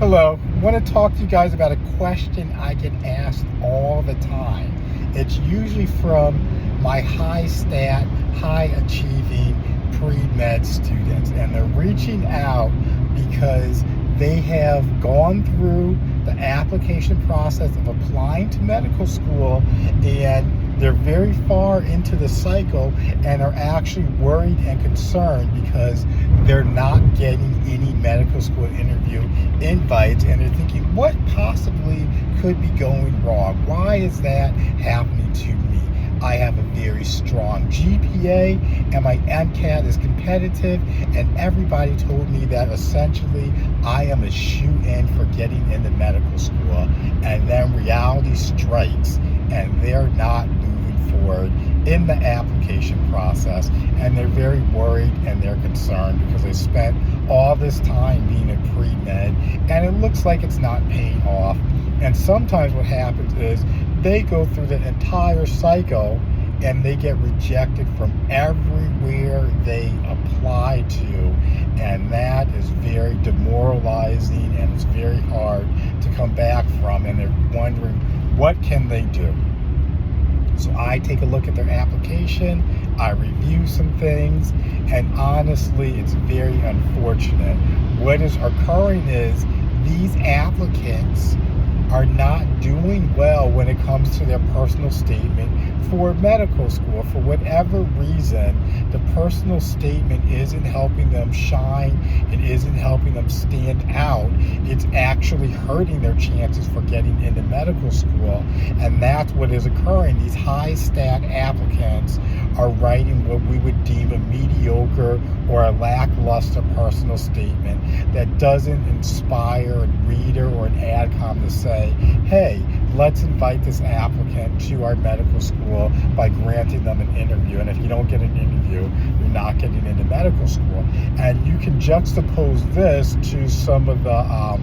Hello, I want to talk to you guys about a question I get asked all the time. It's usually from my high stat, high achieving pre-med students, and they're reaching out because they have gone through the application process of applying to medical school, and they're very far into the cycle and are actually worried and concerned because they're not getting any medical school interview invites, and they're thinking, what possibly could be going wrong? Why is that happening to me? I have a very strong GPA and my MCAT is competitive, and everybody told me that essentially I am a shoe-in for getting into medical school, and then reality strikes and they're not moving forward in the application process, and they're very worried and they're concerned because they spent all this time being a pre-med and it looks like it's not paying off. And sometimes what happens is they go through the entire cycle and they get rejected from everywhere they apply to, and that is very demoralizing and it's very hard to come back from, and they're wondering what can they do. So I take a look at their application, I review some things, and honestly, it's very unfortunate. What is occurring is these applicants are not doing well when it comes to their personal statement for medical school. For whatever reason, the personal statement isn't helping them shine, it isn't helping them stand out. It's actually hurting their chances for getting into medical school, and that's what is occurring. These high stat applicants are writing what we would deem a mediocre or a lackluster personal statement that doesn't inspire a reader or an AdCom to say, hey, let's invite this applicant to our medical school by granting them an interview. And if you don't get an interview, you're not getting into medical school. And you can juxtapose this to some of the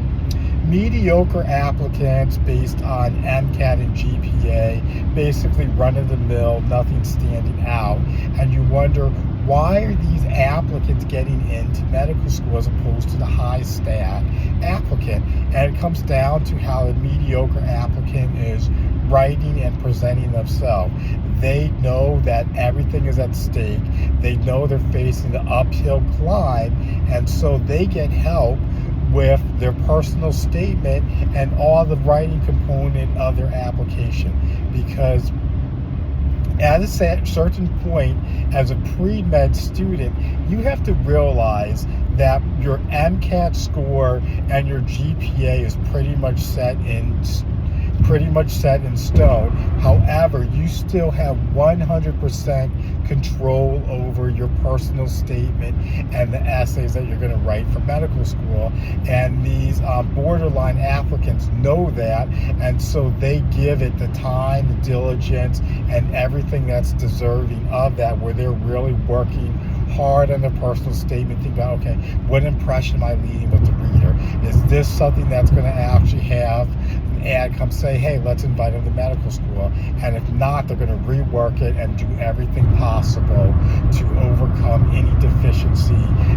mediocre applicants based on MCAT and GPA, basically run-of-the-mill, nothing standing out. And you wonder, why are these applicants getting into medical school as opposed to the high stat applicant? And it comes down to how the mediocre applicant is writing and presenting themselves. They know that everything is at stake. They know they're facing the uphill climb, and so they get help with their personal statement and all the writing component of their application, because at a certain point as a pre-med student, you have to realize that your MCAT score and your GPA is pretty much set in stone. However, you still have 100% control over your personal statement and the essays that you're going to write for medical school. And these borderline applicants know that, and so they give it the time, the diligence, and everything that's deserving of that, where they're really working hard on their personal statement, think about, okay, what impression am I leaving with the reader? Is this something that's going to actually have an AdCom say, hey, let's invite them to medical school? And if not, they're going to rework it and do everything possible to overcome any deficiency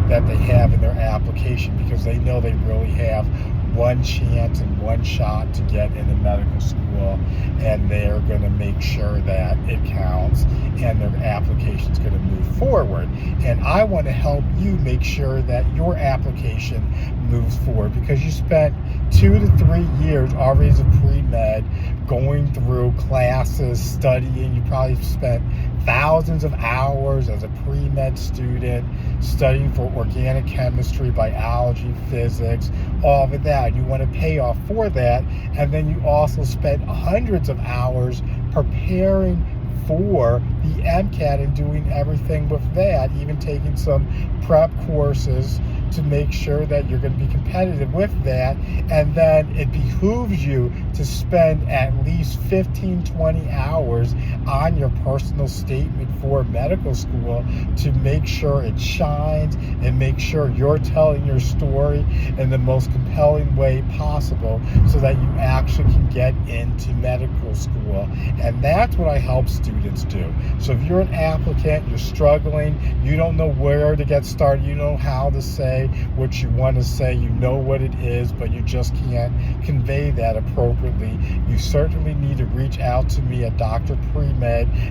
that they have in their application, because they know they really have one chance and one shot to get into medical school, and they're going to make sure that it counts and their application is going to move forward. And I want to help you make sure that your application moves forward, because you spent 2 to 3 years already as a pre-med going through classes, studying. You probably spent thousands of hours as a pre-med student studying for organic chemistry, biology, physics, all of that. You want to pay off for that, and then you also spent hundreds of hours preparing for the MCAT and doing everything with that, even taking some prep courses to make sure that you're going to be competitive with that. And then it behooves you to spend at least 15-20 hours on your personal statement for medical school to make sure it shines and make sure you're telling your story in the most compelling way possible so that you actually can get into medical school. And that's what I help students do. So if you're an applicant, you're struggling, you don't know where to get started, you know how to say what you want to say, you know what it is, but you just can't convey that appropriately, you certainly need to reach out to me at drpremed.com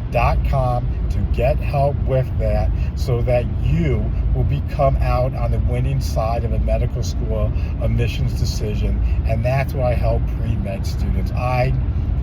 to get help with that so that you will become out on the winning side of a medical school admissions decision. And that's what I help pre-med students.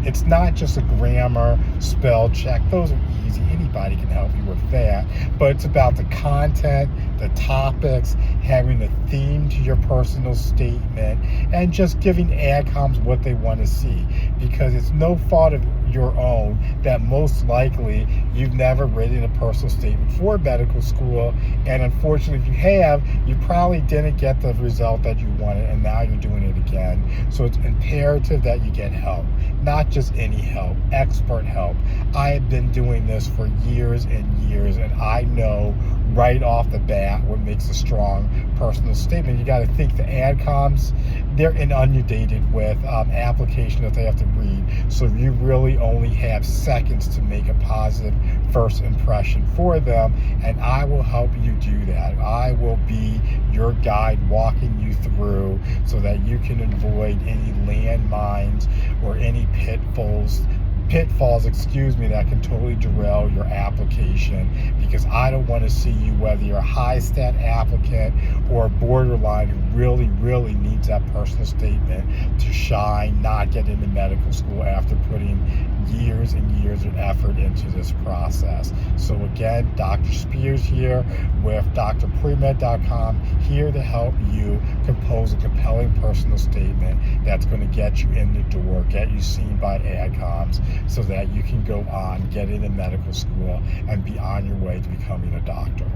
It's not just a grammar, spell check. Those are easy. Anybody can help you with that. But it's about the content, the topics, having a theme to your personal statement, and just giving AdComs what they want to see. Because it's no fault of your own that most likely you've never written a personal statement for medical school. And unfortunately, if you have, you probably didn't get the result that you wanted, and now you're doing it again. So it's imperative that you get help. Not just any help, expert help. I have been doing this for years and years, and I know right off the bat what makes a strong personal statement. You got to think the AdComs, they're inundated with application that they have to read. So you really only have seconds to make a positive first impression for them, and I will help you do that. I will be your guide, walking you through so that you can avoid any landmines or any pitfalls, that can totally derail your application, because I don't want to see you, whether you're a high stat applicant or a borderline who really needs that personal statement to shine, not get into medical school after putting years and years of effort into this process. So again, Dr. Spears here with drpremed.com, here to help you compose a compelling personal statement that's going to get you in the door, get you seen by AdComs, so that you can go on, get into medical school, and be on your way to becoming a doctor.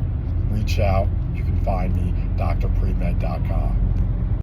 Reach out. You can find me, drpremed.com.